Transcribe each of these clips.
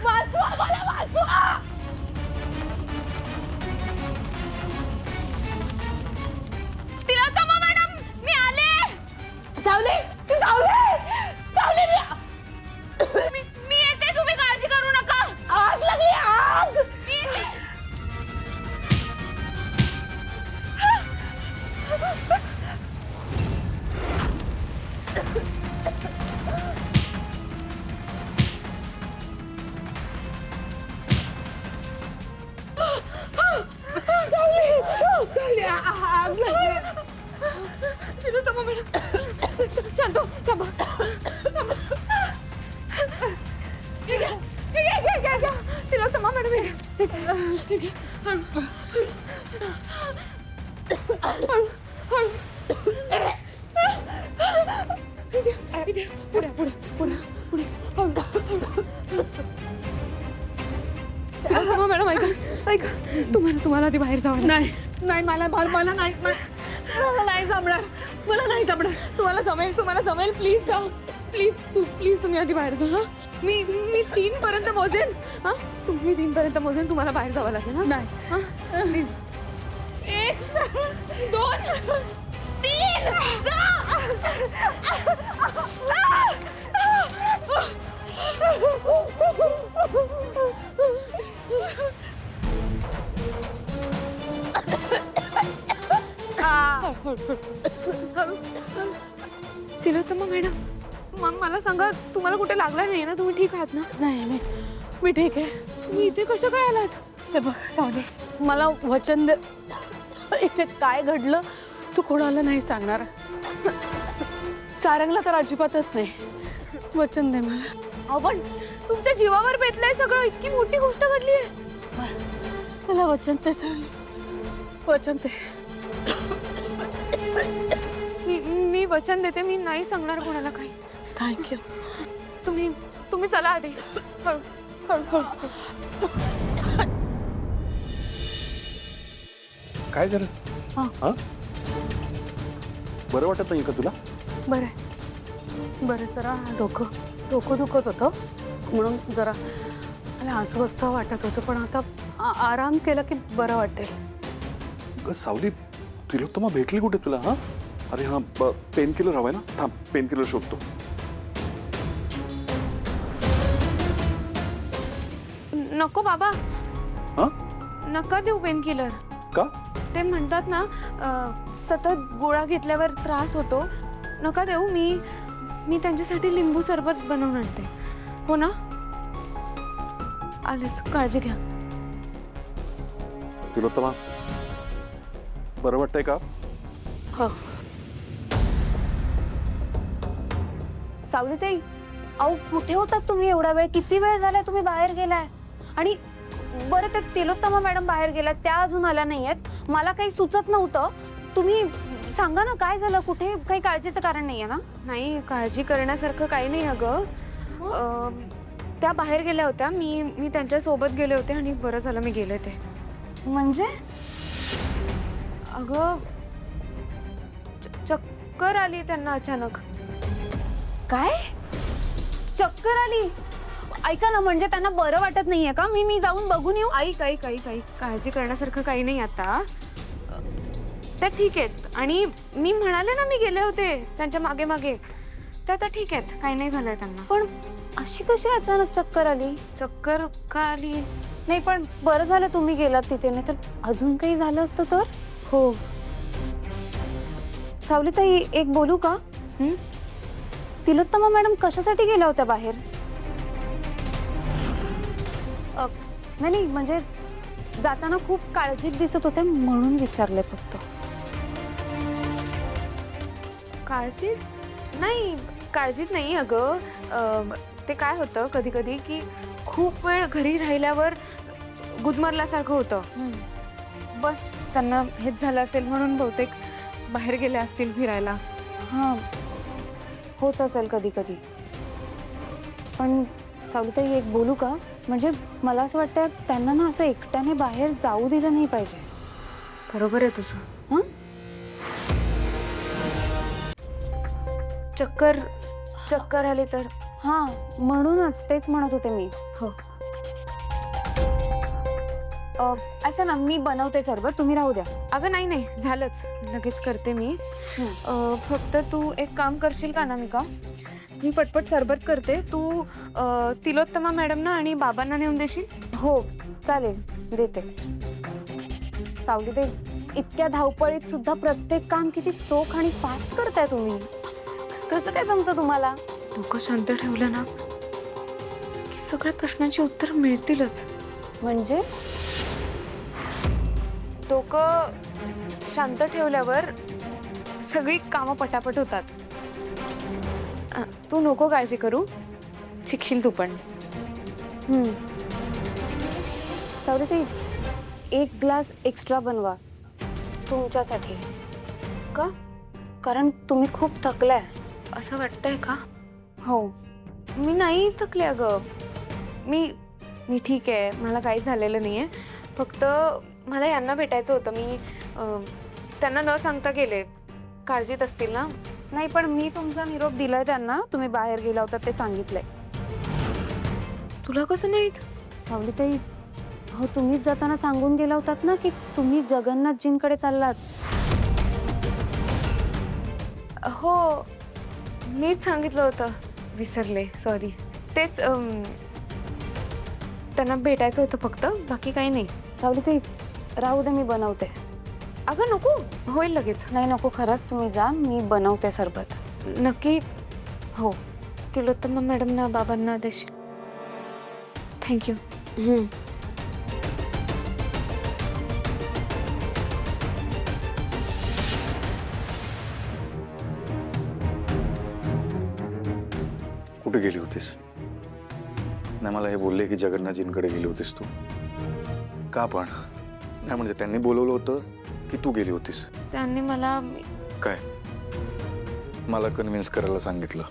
वाचवा मला, वाचवा. तिलोत्तमा मॅडम, मी आले. सावले, सावले, सावले, मी येते, तुम्ही काळजी करू नका. आग लागली, आग. मी येते. सावले, सावले, आग लागली. तिलोत्तमा मॅडम, शांत हो, थांबा, थांबा. हे घ्या, हे घ्या, घ्या, घ्या, घ्या. तिलोत्तमा मॅडम, हे घ्या, हे घ्या, हे घ्या. हळू, हळू, हळू. हे घ्या, हे घ्या. पुढे, पुढे, पुढे, पुढे. हळू, हळू. तिलोत्तमा मॅडम, ऐका, ऐका. तुम्हाला आधी बाहेर जावं. नाही नाही, मला मला नाही, मला नाही जमणार, मला नाही जमणार. तुम्हाला जमेल, प्लीज जा, प्लीज, प्लीज तुम्ही आधी बाहेर जा. मी 3 पर्यंत मोजेन. हा, तुम्ही 3 पर्यंत मोजेन, तुम्हाला बाहेर जावं लागेल. हा, नाही. हा, प्लीज. 1 2 3 जा. तिलोत्तमा मॅडम, मला सांगा, तुम्हाला कुठे लागला नाही ना? तुम्ही ठीक आहात ना? नाही, मी ठीक आहे. तुम्ही इथे कसं काय आलात? हे बघ सावले, मला वचन दे, इथे काय घडलं तू कोणाला नाही सांगणार. सारंगला तर अजिबातच नाही. वचन दे मला. अहो पण तुमच्या जीवावर बेतलंय सगळं, इतकी मोठी गोष्ट घडली आहे. मला वचन दे सावले, वचन दे. मी वचन देते, मी नाही सांगणार कोणाला काही. थँक्यू. तुम्ही चला आधी. हळू, हळू, हळू. काय झालं? हा. बरं वाटत नाही का तुला? बरं बरं, जरा डोकं दुखत होतं म्हणून जरा मला अस्वस्थ वाटत होतं, पण आता आराम केला की बरं वाटेल. सावली, तिलोत्तमा भेटली कुठे तुला? हा, अरे हा, पेन किलर हवाय ना? थांब, पेन किलर शोधतो. नको बाबा, हा, नका देऊ पेन किलर. का? ते म्हणतात ना, सतत गोळा घेतल्यावर त्रास होतो. नका देऊ. मी त्यांच्यासाठी लिंबू सरबत बनवून आणते. हो ना? आलेच, काळजी घ्या. तिलोत्तमा, बरं वाटतंय का? हो. सावलीताई, अहो कुठे होतात तुम्ही एवढा वेळ? किती वेळ झालाय तुम्ही बाहेर गेलाय? आणि बरं, ते तिलोत्तमा मॅडम बाहेर गेल्या, त्या अजून आल्या नाहीयेत. मला काही सुचत नव्हतं. तुम्ही सांगा ना, काय झालं? कुठे? काही काळजीचं कारण नाहीये ना? नाही, काळजी करण्यासारखं काही नाही अगं. त्या बाहेर गेल्या होत्या, मी त्यांच्या सोबत गेले होते आणि बरं झालं मी गेले ते. म्हणजे? अगं, चक्कर आली त्यांना अचानक. काय? चक्कर आली? ऐका ना, म्हणजे त्यांना बरं वाटत नाहीये का? मी जाऊन बघून येऊ? ऐक, काळजी करण्यासारखं काही नाही आता. त्या ठीक आहेत. आणि मी म्हणाले ना, मी गेले होते त्यांच्या मागे मागे. त्या आता ठीक आहेत, काही नाही झालंय त्यांना. पण अशी कशी अचानक चक्कर आली? चक्कर का आली? नाही, पण बरं झालं तुम्ही गेलात तिथे, नाही तर अजून काही झालं असतं तर? हो. सावलीताई, एक बोलू का? तिलोत्तमा मॅडम कशासाठी गेल्या होत्या बाहेर? नाही, म्हणजे जाताना खूप काळजीत दिसत होते म्हणून विचारले फक्त. काळजीत नाही, काळजीत नाही अगं. ते काय होतं कधी कधी की खूप वेळ घरी राहिल्यावर गुदमरल्यासारखं होतं. बस त्यांना हेच झालं असेल म्हणून बहुतेक बाहेर गेले असतील फिरायला. हां, होत असेल कधी कधी. पण सावलीताई, एक बोलू का? म्हणजे मला असं वाटतं त्यांना ना असं एकट्याने बाहेर जाऊ दिलं नाही पाहिजे. बरोबर आहे तुझं. हां, चक्कर चक्कर आले तर. हा म्हणूनच तेच म्हणत होते मी. हो. ऐका ना, मी बनवते सरबत, तुम्ही राहू द्या. अगं नाही नाही, झालंच, लगेच करते मी. फक्त तू एक काम करशील का अनामिका? मी पटपट सरबत करते, तू तिलोत्तमा मॅडमना आणि बाबांना नेऊन देशील? हो चालेल, देते. सावली ते इतक्या धावपळीत सुद्धा प्रत्येक काम किती चोख आणि फास्ट करताय तुम्ही. कसं काय जमतं तुम्हाला? डोकं शांत ठेवलं ना की सगळ्या प्रश्नांची उत्तर मिळतीलच. म्हणजे डोकं शांत ठेवल्यावर सगळी कामं पटापट होतात. तू नको काळजी करू, शिकशील तू पण. सावली ते एक ग्लास एक्स्ट्रा बनवा तुमच्यासाठी. का? कारण तुम्ही खूप थकलाय. असं वाटतंय का? हो. मी नाही थकले अगं. मी ठीक आहे, मला काहीच झालेलं नाही आहे. फक्त मला यांना भेटायचं होतं. मी त्यांना न सांगता गेले. काळजीत असतील ना? नाही, पण मी तुमचा निरोप दिलाय त्यांना. तुम्ही बाहेर गेला होता ते सांगितलंय. तुला कसं माहीत? सावलीताई, हो तुम्हीच जाताना सांगून गेला होतात ना की तुम्ही जगन्नाथजींकडे चाललात. हो, मीच सांगितलं होतं. विसरले, सॉरी. तेच त्यांना भेटायचं होतं फक्त, बाकी काही नाही. सावलीताई, राहू दे, मी बनवते. अगं नको, होईल लगेच. नाही नको, खरंच तुम्ही जा, मी बनवते सरबत. नक्की? हो. तिलोत्तमा मॅडमना बाबांना देशील? थँक्यू. कुठे गेली होतीस? नाही, मला हे बोलले की जगन्नाथजींकडे गेली होतीस तू. का पण? नाही म्हणजे त्यांनी बोलवलं होतं की तू गेली होतीस? त्यांनी मला काय मला कन्व्हिन्स करायला सांगितलं,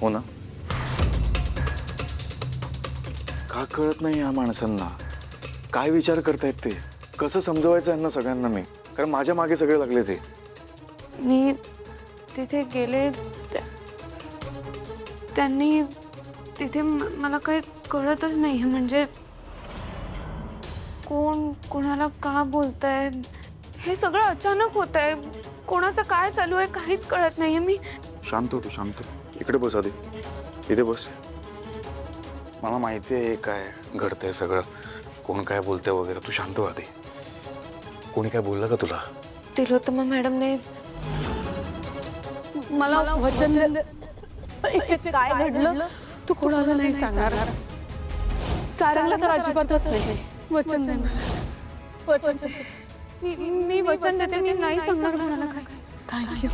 हो ना? का कळत नाही या माणसांना? काय विचार करतायत ते? कसं समजवायचं यांना सगळ्यांना मी? कारण माझ्या मागे सगळे लागले ते. मी तिथे गेले, त्यांनी तिथे मला काही कळतच नाही. म्हणजे कोण कोणाला का बोलतंय, हे सगळं अचानक होत आहे. कोणाचं काय चालू आहे काहीच कळत नाहीये. मी शांत हो, तू शांत. इकडे बस आधी, इथे बस. मला माहिती आहे काय घडतंय सगळं, कोण काय बोलतंय वगैरे. तू शांत हो आधी. कोणी काय बोललं का तुला? तिलोत्तमा मॅडमने मला वचन दे, इथे काय घडलं तू कोणाला नाही सांगणार. सारंगला तर अजिबातच नाही. वचन दे मला, वचन दे. मी वचन देते, मी नाही सांगणार कोणाला काय. थँक्यू.